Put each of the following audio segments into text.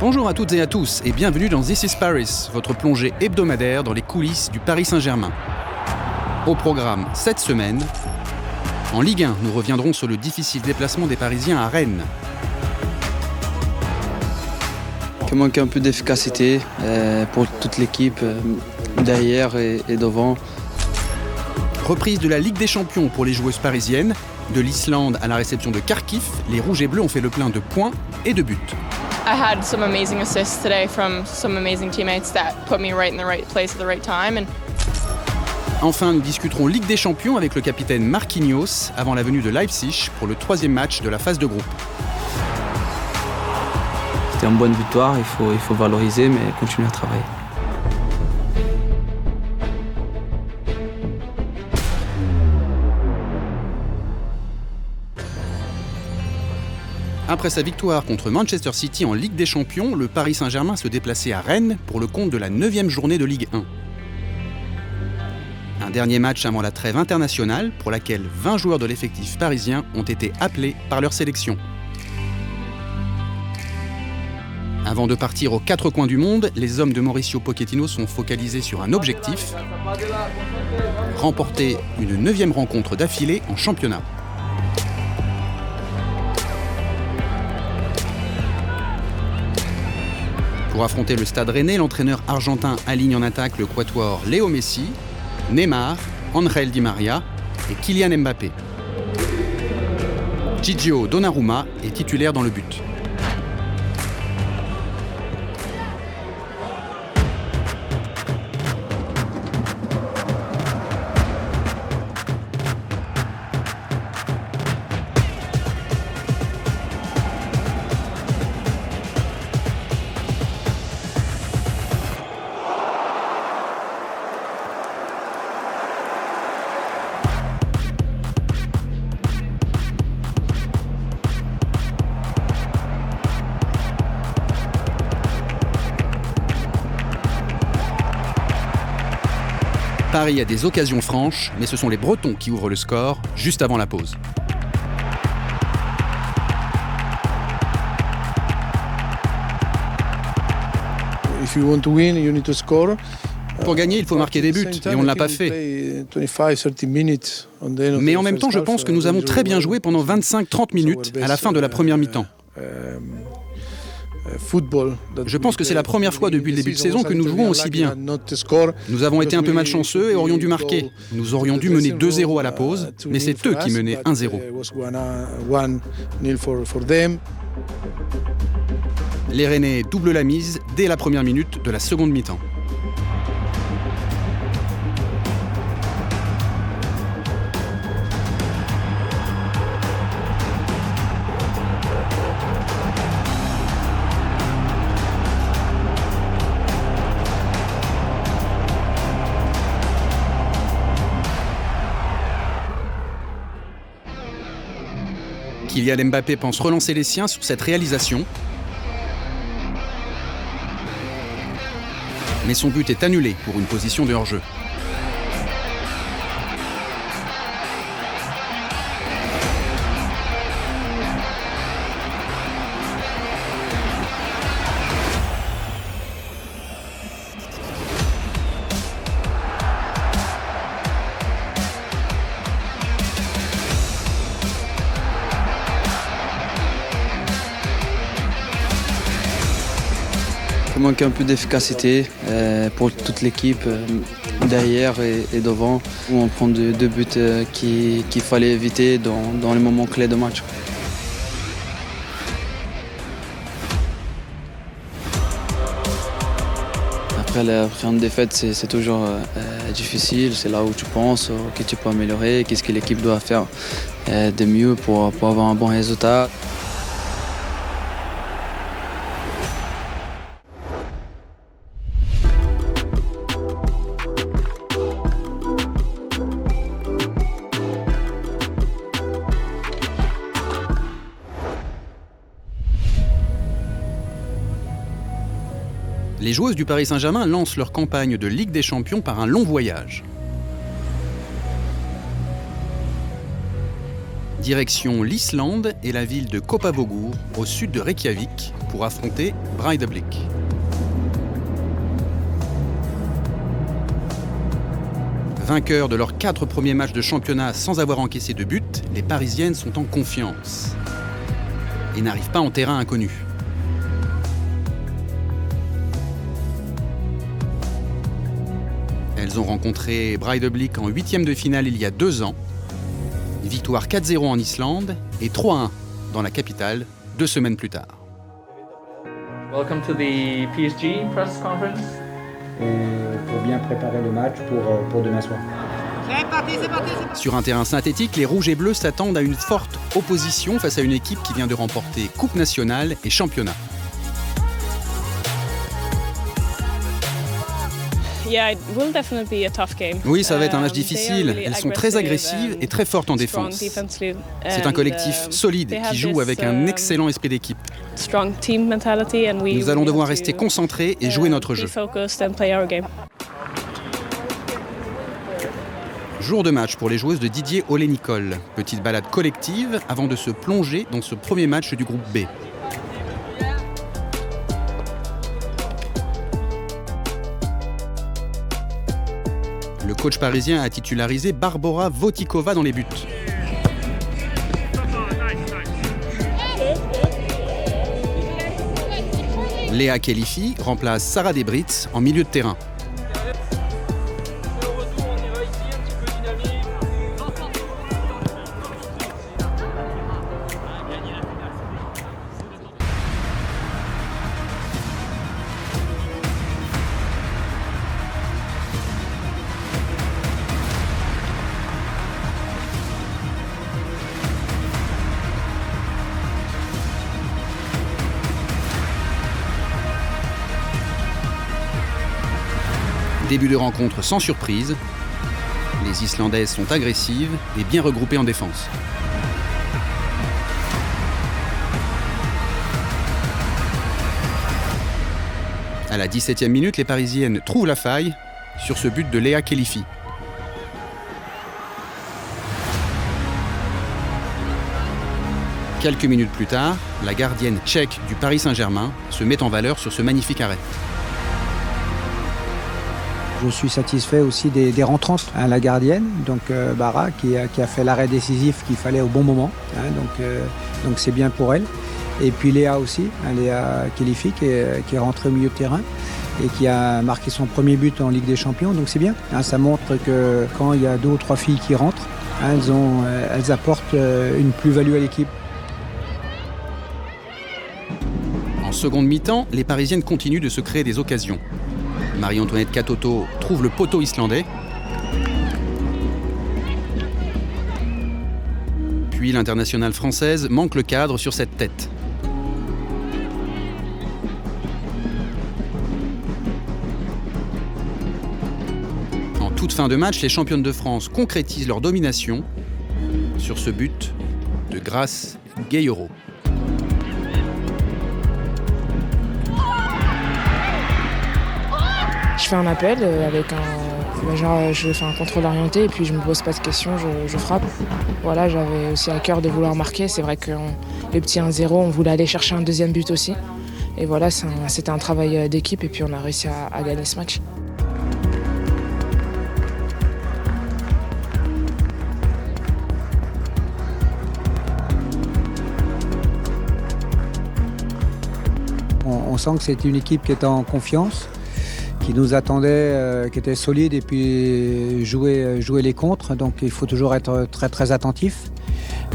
Bonjour à toutes et à tous et bienvenue dans This is Paris, votre plongée hebdomadaire dans les coulisses du Paris Saint-Germain. Au programme cette semaine, en Ligue 1, nous reviendrons sur le difficile déplacement des Parisiens à Rennes. Il manque un peu d'efficacité pour toute l'équipe, derrière et devant. Reprise de la Ligue des Champions pour les joueuses parisiennes. De l'Islande à la réception de Kharkiv, les Rouges et Bleus ont fait le plein de points et de buts. I had some amazing assists today from some amazing teammates that put me right in the right place at the right time. Enfin, nous discuterons Ligue des Champions avec le capitaine Marquinhos avant la venue de Leipzig pour le 3e match de la phase de groupe. C'était une bonne victoire, il faut valoriser mais continuer à travailler. Après sa victoire contre Manchester City en Ligue des Champions, le Paris Saint-Germain se déplaçait à Rennes pour le compte de la 9e journée de Ligue 1. Un dernier match avant la trêve internationale pour laquelle 20 joueurs de l'effectif parisien ont été appelés par leur sélection. Avant de partir aux 4 coins du monde, les hommes de Mauricio Pochettino sont focalisés sur un objectif: remporter une 9e rencontre d'affilée en championnat. Pour affronter le Stade Rennais, l'entraîneur argentin aligne en attaque le quatuor Léo Messi, Neymar, Ángel Di María et Kylian Mbappé. Gigio Donnarumma est titulaire dans le but. Paris a des occasions franches, mais ce sont les Bretons qui ouvrent le score juste avant la pause. Pour gagner, il faut marquer des buts, et on ne l'a pas fait. Mais en même temps, je pense que nous avons très bien joué pendant 25-30 minutes à la fin de la première mi-temps. Je pense que c'est la première fois depuis le début de saison que nous jouons aussi bien. Nous avons été un peu malchanceux et aurions dû marquer. Nous aurions dû mener 2-0 à la pause, mais c'est eux qui menaient 1-0. Les Rennais doublent la mise dès la première minute de la seconde mi-temps. Kylian Mbappé pense relancer les siens sur cette réalisation. Mais son but est annulé pour une position de hors-jeu. Il manque un peu d'efficacité pour toute l'équipe, derrière et devant. On prend deux buts qu'il fallait éviter dans les moments clés de match. Après une défaite, c'est toujours difficile. C'est là où tu penses que tu peux améliorer, qu'est-ce que l'équipe doit faire de mieux pour avoir un bon résultat. Les joueuses du Paris Saint-Germain lancent leur campagne de Ligue des Champions par un long voyage. Direction l'Islande et la ville de Kópavogur, au sud de Reykjavik, pour affronter Breiðablik. Vainqueurs de leurs 4 premiers matchs de championnat sans avoir encaissé de but, les Parisiennes sont en confiance et n'arrivent pas en terrain inconnu. Elles ont rencontré Breiðablik en 8e de finale il y a 2 ans. Victoire 4-0 en Islande et 3-1 dans la capitale 2 semaines plus tard. Welcome to the PSG press conference. Pour bien préparer le match pour demain soir. C'est parti. Sur un terrain synthétique, les Rouges et Bleus s'attendent à une forte opposition face à une équipe qui vient de remporter Coupe nationale et championnat. Yeah, it will definitely be a tough game. Oui, ça va être un match They are difficile. really Elles sont très agressives et très fortes en strong défense. defensively. C'est un collectif solide They qui have joue this, avec un excellent esprit d'équipe. Strong team mentality and we Nous allons have devoir to, rester concentrés et jouer notre jeu. be focused and play our game. Jour de match pour les joueuses de Didier Olé-Nicole. Petite balade collective avant de se plonger dans ce premier match du groupe B. Le coach parisien a titularisé Barbora Votikova dans les buts. Léa Khelifi remplace Sarah Debritz en milieu de terrain. Début de rencontre sans surprise. Les Islandaises sont agressives et bien regroupées en défense. À la 17e minute, les Parisiennes trouvent la faille sur ce but de Léa Khelifi. Quelques minutes plus tard, la gardienne tchèque du Paris Saint-Germain se met en valeur sur ce magnifique arrêt. Je suis satisfait aussi des rentrantes. La gardienne, donc Bara, qui a fait l'arrêt décisif qu'il fallait au bon moment. Donc c'est bien pour elle. Et puis Léa aussi, Léa Khelifi, qui est rentrée au milieu de terrain et qui a marqué son premier but en Ligue des Champions. Donc c'est bien. Ça montre que quand il y a 2 ou 3 filles qui rentrent, elles apportent une plus-value à l'équipe. En seconde mi-temps, les Parisiennes continuent de se créer des occasions. Marie-Antoinette Katoto trouve le poteau islandais. Puis l'internationale française manque le cadre sur cette tête. En toute fin de match, les championnes de France concrétisent leur domination sur ce but de Grace Gayoro. Je fais un appel je fais un contrôle orienté et puis je me pose pas de questions, je frappe. Voilà, j'avais aussi à cœur de vouloir marquer. C'est vrai que les petits 1-0, on voulait aller chercher un deuxième but aussi. Et voilà, c'était un travail d'équipe et puis on a réussi à gagner ce match. On sent que c'était une équipe qui était en confiance, qui nous attendait, qui était solide et puis jouer les contres. Donc il faut toujours être très très attentif.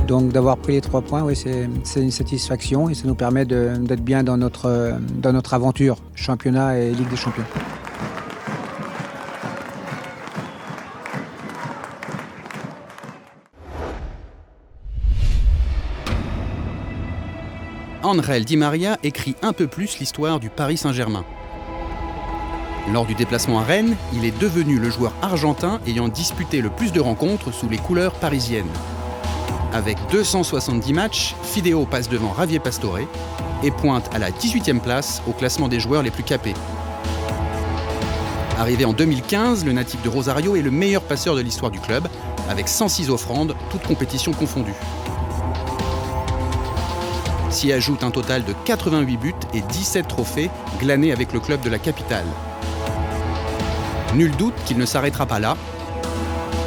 Donc d'avoir pris les 3 points, oui, c'est une satisfaction et ça nous permet d'être bien dans notre aventure, championnat et Ligue des Champions. Ángel Di María écrit un peu plus l'histoire du Paris Saint-Germain. Lors du déplacement à Rennes, il est devenu le joueur argentin ayant disputé le plus de rencontres sous les couleurs parisiennes. Avec 270 matchs, Fideo passe devant Javier Pastore et pointe à la 18e place au classement des joueurs les plus capés. Arrivé en 2015, le natif de Rosario est le meilleur passeur de l'histoire du club, avec 106 offrandes, toutes compétitions confondues. S'y ajoute un total de 88 buts et 17 trophées glanés avec le club de la capitale. Nul doute qu'il ne s'arrêtera pas là.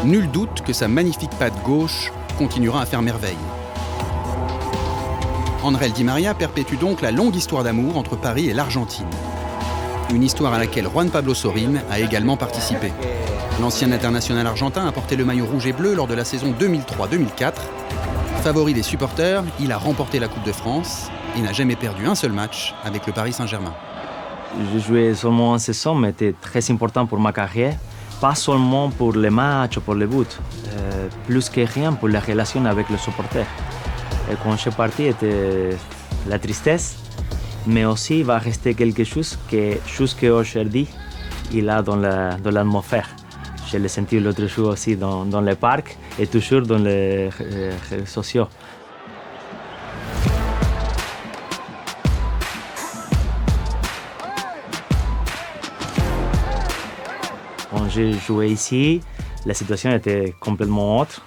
Nul doute que sa magnifique patte gauche continuera à faire merveille. Ángel Di María perpétue donc la longue histoire d'amour entre Paris et l'Argentine. Une histoire à laquelle Juan Pablo Sorín a également participé. L'ancien international argentin a porté le maillot rouge et bleu lors de la saison 2003-2004. Favori des supporters, il a remporté la Coupe de France et n'a jamais perdu un seul match avec le Paris Saint-Germain. Je jouais seulement une saison, mais c'était très important pour ma carrière. Pas seulement pour les matchs ou pour les buts, plus que rien pour la relation avec les supporters. Et quand je suis parti, c'était la tristesse, mais aussi il va rester quelque chose que jusqu'aujourd'hui, il a dans l'atmosphère. Je l'ai senti l'autre jour aussi dans les parcs et toujours dans les réseaux sociaux. Quand j'ai joué ici, la situation était complètement autre.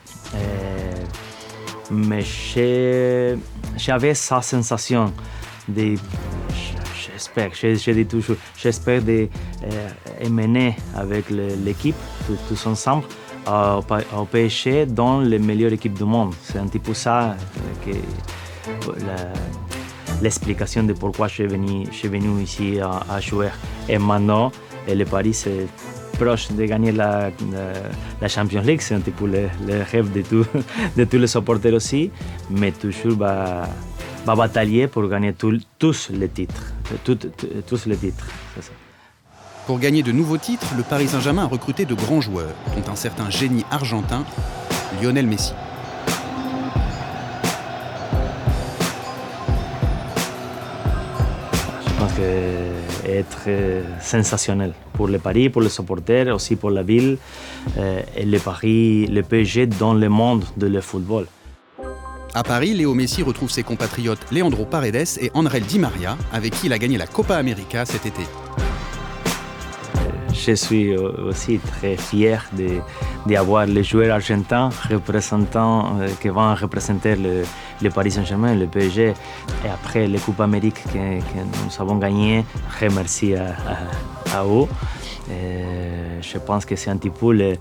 Mais j'avais cette sensation de, je dis toujours, j'espère de mener avec l'équipe, tous ensemble, au PSG dans les meilleures équipes du monde. C'est un petit peu ça l'explication de pourquoi je suis venu ici à jouer. Et maintenant, le Paris, c'est proche de gagner la Champions League, c'est un petit peu le rêve de tous les supporters aussi, mais toujours va batailler pour gagner tous les titres. Tous les titres. C'est ça. Pour gagner de nouveaux titres, le Paris Saint-Germain a recruté de grands joueurs, dont un certain génie argentin, Lionel Messi. Je pense que être sensationnel pour le Paris, pour les supporters, aussi pour la ville et le PSG dans le monde de football. À Paris, Léo Messi retrouve ses compatriotes Leandro Paredes et Ángel Di María, avec qui il a gagné la Copa América cet été. Je suis aussi très fier d'avoir les joueurs argentins qui vont représenter le Paris Saint-Germain, le PSG. Et après les Coupes Amériques que nous avons gagnées, remercie à eux. Je pense que c'est un petit peu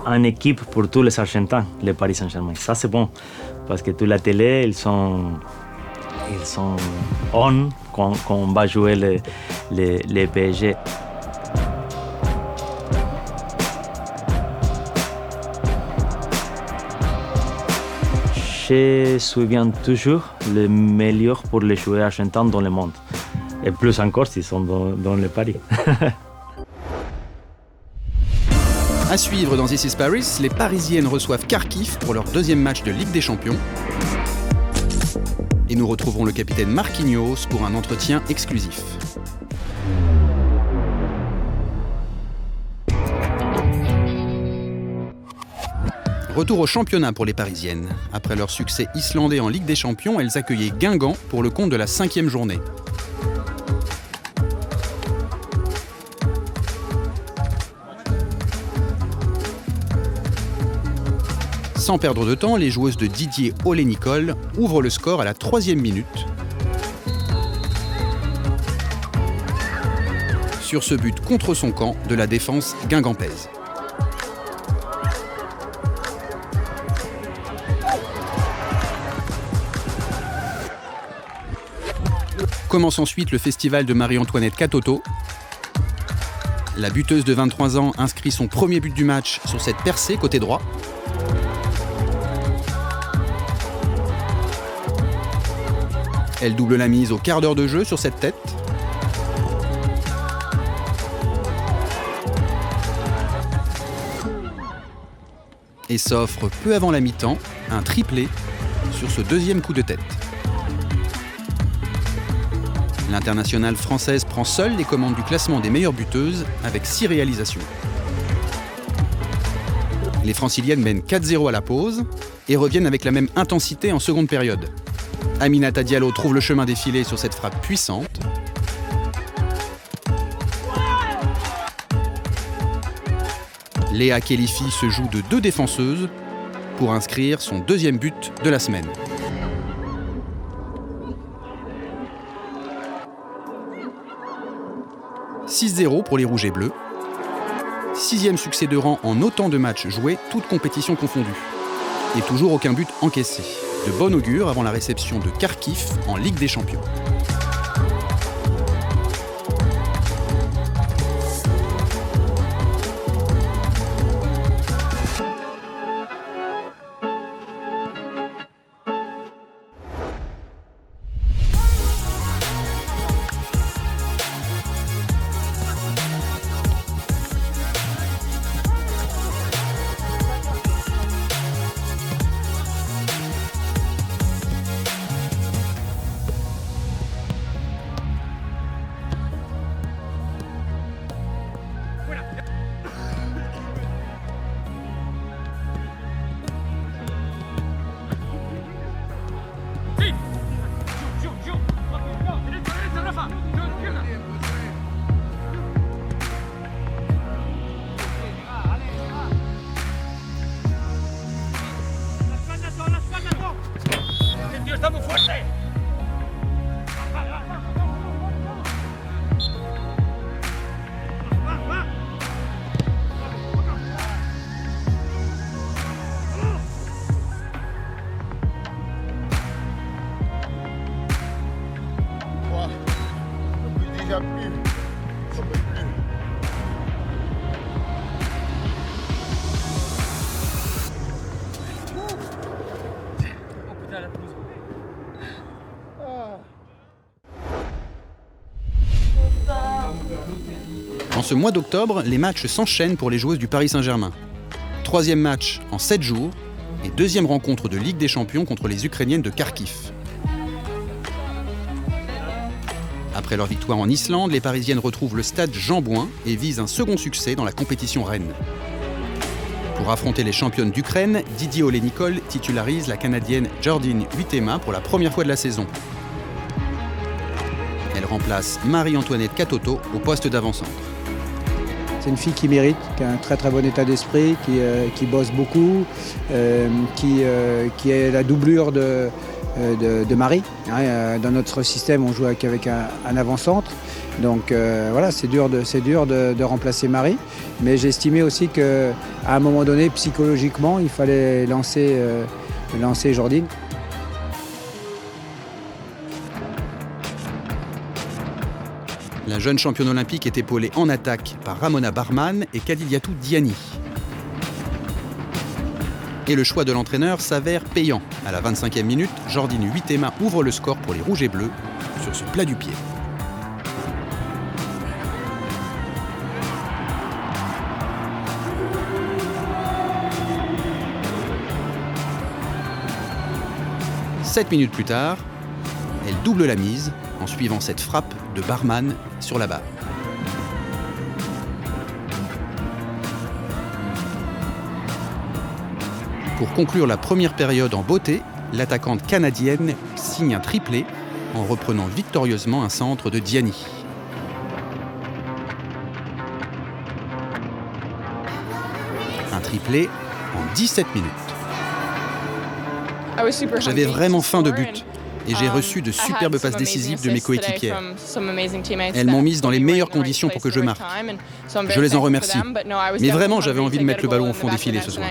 une équipe pour tous les Argentins, le Paris Saint-Germain. Ça, c'est bon, parce que toute la télé, ils sont on quand on va jouer le PSG. Je souviens toujours le meilleur pour les joueurs argentins dans le monde. Et plus encore s'ils sont dans le Paris. À suivre dans This is Paris, les Parisiennes reçoivent Kharkiv pour leur deuxième match de Ligue des Champions. Et nous retrouverons le capitaine Marquinhos pour un entretien exclusif. Retour au championnat pour les Parisiennes. Après leur succès islandais en Ligue des Champions, elles accueillaient Guingamp pour le compte de la 5e journée. Sans perdre de temps, les joueuses de Didier Olé-Nicole ouvrent le score à la 3e minute. Sur ce but contre son camp de la défense guingampaise. Commence ensuite le festival de Marie-Antoinette Katoto. La buteuse de 23 ans inscrit son premier but du match sur cette percée côté droit. Elle double la mise au quart d'heure de jeu sur cette tête. Et s'offre peu avant la mi-temps un triplé sur ce deuxième coup de tête. L'internationale française prend seule les commandes du classement des meilleures buteuses avec 6 réalisations. Les franciliennes mènent 4-0 à la pause et reviennent avec la même intensité en seconde période. Aminata Diallo trouve le chemin défilé sur cette frappe puissante. Léa Khelifi se joue de 2 défenseuses pour inscrire son 2e but de la semaine. « 6-0 pour les Rouges et Bleus. 6e succès de rang en autant de matchs joués, toutes compétitions confondues. Et toujours aucun but encaissé. De bon augure avant la réception de Kharkiv en Ligue des Champions. En ce mois d'octobre, les matchs s'enchaînent pour les joueuses du Paris Saint-Germain. 3e match en 7 jours et 2e rencontre de Ligue des Champions contre les Ukrainiennes de Kharkiv. Après leur victoire en Islande, les Parisiennes retrouvent le stade Jean Bouin et visent un second succès dans la compétition reine. Pour affronter les championnes d'Ukraine, Didier Olé-Nicole titularise la Canadienne Jordine Huitema pour la première fois de la saison. Elle remplace Marie-Antoinette Katoto au poste d'avant-centre. C'est une fille qui mérite, qui a un très très bon état d'esprit, qui bosse beaucoup, qui est la doublure de Marie. Dans notre système, on joue avec un avant-centre. Donc voilà, c'est dur de remplacer Marie. Mais j'ai estimé aussi qu'à un moment donné, psychologiquement, il fallait lancer Jordine. La jeune championne olympique est épaulée en attaque par Ramona Barman et Kadiliatou Diani. Et le choix de l'entraîneur s'avère payant. À la 25e minute, Jordine Huitema ouvre le score pour les Rouges et Bleus sur ce plat du pied. Sept minutes plus tard, elle double la mise en suivant cette frappe de Barman sur la barre. Pour conclure la première période en beauté, l'attaquante canadienne signe un triplé en reprenant victorieusement un centre de Diani. Un triplé en 17 minutes. J'avais vraiment faim de but et j'ai reçu de superbes passes décisives de mes coéquipières. Elles m'ont mise dans les meilleures conditions pour que je marque. Je les en remercie. Mais vraiment, j'avais envie de mettre le ballon au fond des filets ce soir.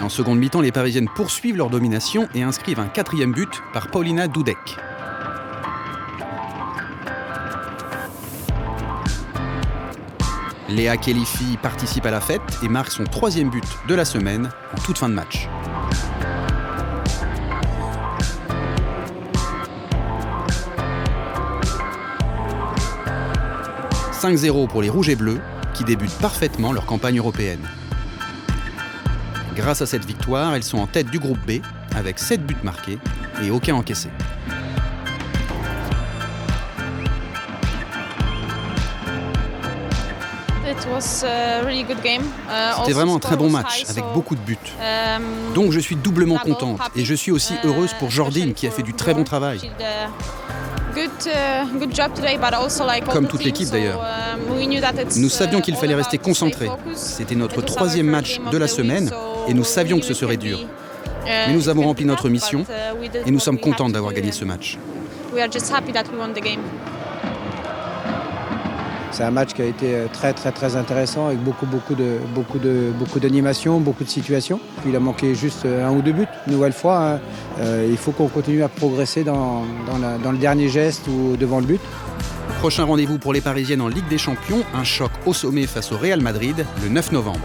En seconde mi-temps, les Parisiennes poursuivent leur domination et inscrivent un 4e but par Paulina Dudek. Léa Khelifi participe à la fête et marque son 3e but de la semaine en toute fin de match. « 5-0 pour les Rouges et Bleus, qui débutent parfaitement leur campagne européenne. Grâce à cette victoire, elles sont en tête du groupe B, avec 7 buts marqués et aucun encaissé. C'était vraiment un très bon match, avec beaucoup de buts. Donc je suis doublement contente, et je suis aussi heureuse pour Jordine, qui a fait du très bon travail. Comme toute l'équipe d'ailleurs. Nous savions qu'il fallait rester concentrés. C'était notre troisième match de la semaine et nous savions que ce serait dur. Mais nous avons rempli notre mission et nous sommes contents d'avoir gagné ce match. C'est un match qui a été très intéressant avec beaucoup d'animation, beaucoup de situations. Il a manqué juste 1 ou 2 buts. Une nouvelle fois, il faut qu'on continue à progresser dans le dernier geste ou devant le but. Prochain rendez-vous pour les Parisiennes en Ligue des Champions, un choc au sommet face au Real Madrid le 9 novembre.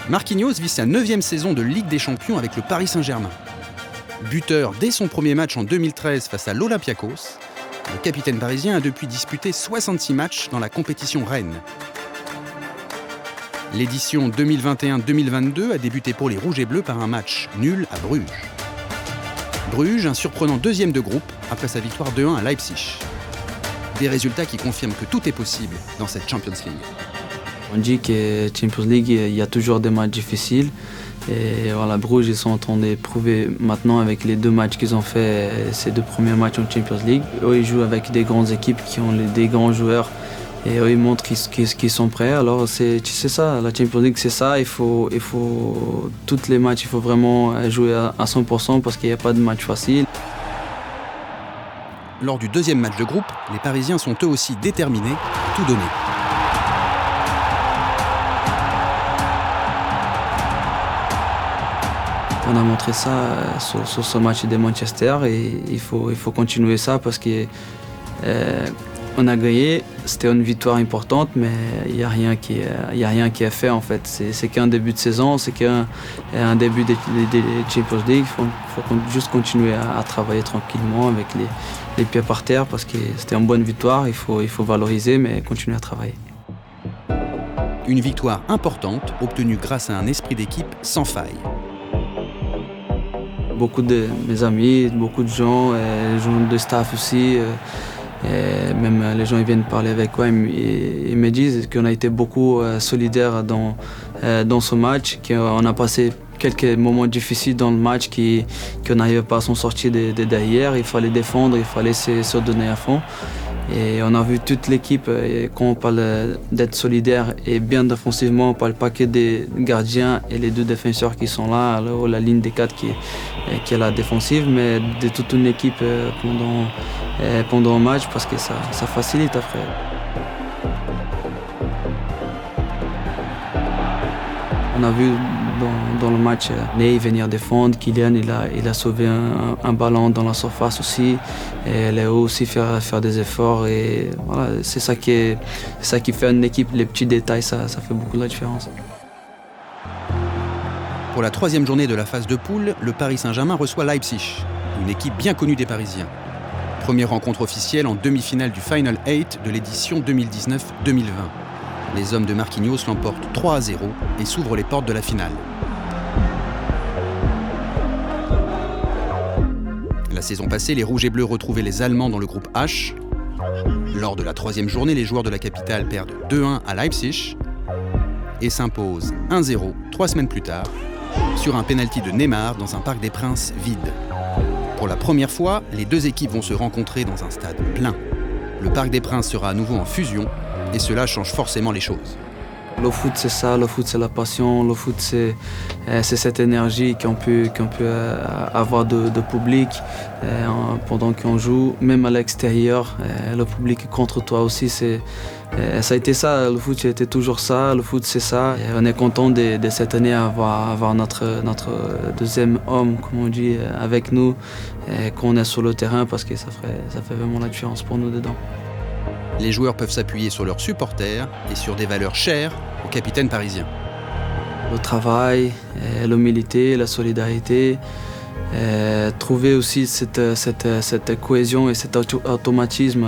Marquinhos vit sa 9e saison de Ligue des Champions avec le Paris Saint-Germain. Buteur dès son premier match en 2013 face à l'Olympiakos, le capitaine parisien a depuis disputé 66 matchs dans la compétition reine. L'édition 2021-2022 a débuté pour les Rouges et Bleus par un match nul à Bruges. Bruges, un surprenant 2e de groupe après sa victoire 2-1 à Leipzig. Des résultats qui confirment que tout est possible dans cette Champions League. On dit que Champions League, il y a toujours des matchs difficiles. Et voilà, Bruges, ils sont en train de prouver maintenant avec les 2 matchs qu'ils ont fait, ces 2 premiers matchs en Champions League. Eux, ils jouent avec des grandes équipes qui ont des grands joueurs et eux, ils montrent qu'ils sont prêts. Alors, c'est ça, la Champions League, c'est ça. Il faut tous les matchs, il faut vraiment jouer à 100% parce qu'il n'y a pas de match facile. Lors du 2e match de groupe, les Parisiens sont eux aussi déterminés à tout donner. On a montré ça sur ce match de Manchester et il faut continuer ça parce qu'on a gagné. C'était une victoire importante, mais il n'y a rien qui est fait en fait. C'est qu'un début de saison, c'est qu'un début de Champions League. Il faut juste continuer à travailler tranquillement avec les pieds par terre parce que c'était une bonne victoire. Il faut valoriser, mais continuer à travailler. Une victoire importante obtenue grâce à un esprit d'équipe sans faille. Beaucoup de mes amis, beaucoup de gens, les gens de staff aussi, et même les gens ils viennent parler avec moi, ils me disent qu'on a été beaucoup solidaires dans ce match, qu'on a passé quelques moments difficiles dans le match, qu'on n'arrivait pas à s'en sortir de derrière. Il fallait défendre, il fallait se donner à fond. Et on a vu toute l'équipe, quand on parle d'être solidaire et bien défensivement, on ne parle pas que des gardiens et les 2 défenseurs qui sont là, ou la ligne des 4 qui est la défensive, mais de toute une équipe pendant un match parce que ça facilite après. On a vu dans le match Ney venir défendre, Kylian il a sauvé un ballon dans la surface aussi, et Léo aussi faire des efforts et voilà, c'est ça qui fait une équipe, les petits détails ça fait beaucoup de la différence. Pour la 3e journée de la phase de poule, le Paris Saint-Germain reçoit Leipzig, une équipe bien connue des Parisiens. Première rencontre officielle en demi-finale du Final 8 de l'édition 2019-2020. Les hommes de Marquinhos l'emportent 3-0 et s'ouvrent les portes de la finale. La saison passée, les Rouges et Bleus retrouvaient les Allemands dans le groupe H. Lors de la 3e journée, les joueurs de la capitale perdent 2-1 à Leipzig et s'imposent 1-0 3 semaines plus tard sur un pénalty de Neymar dans un Parc des Princes vide. Pour la première fois, les 2 équipes vont se rencontrer dans un stade plein. Le Parc des Princes sera à nouveau en fusion et cela change forcément les choses. Le foot c'est ça, le foot c'est la passion, le foot c'est cette énergie qu'on peut avoir de public pendant qu'on joue, même à l'extérieur, le public contre toi aussi, ça a été ça, le foot c'était toujours ça, le foot c'est ça. Et on est content de cette année avoir notre 2e homme, comme on dit, avec nous, qu'on est sur le terrain parce que ça fait vraiment la différence pour nous dedans. Les joueurs peuvent s'appuyer sur leurs supporters et sur des valeurs chères au capitaine parisien. Le travail, l'humilité, la solidarité, trouver aussi cette cohésion et cet automatisme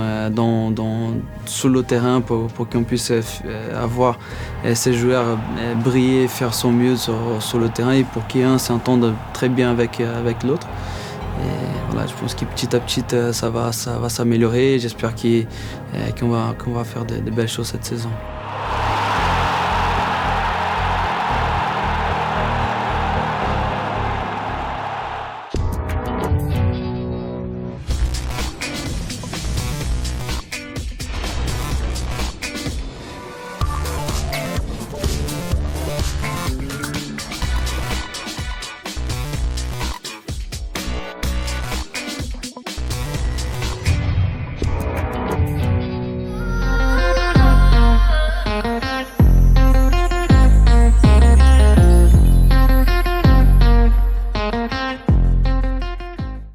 sur le terrain pour qu'on puisse avoir ces joueurs briller, faire son mieux sur le terrain et pour qu'un s'entende très bien avec l'autre. Et voilà, je pense que petit à petit ça va s'améliorer. J'espère qu'on va faire de belles choses cette saison.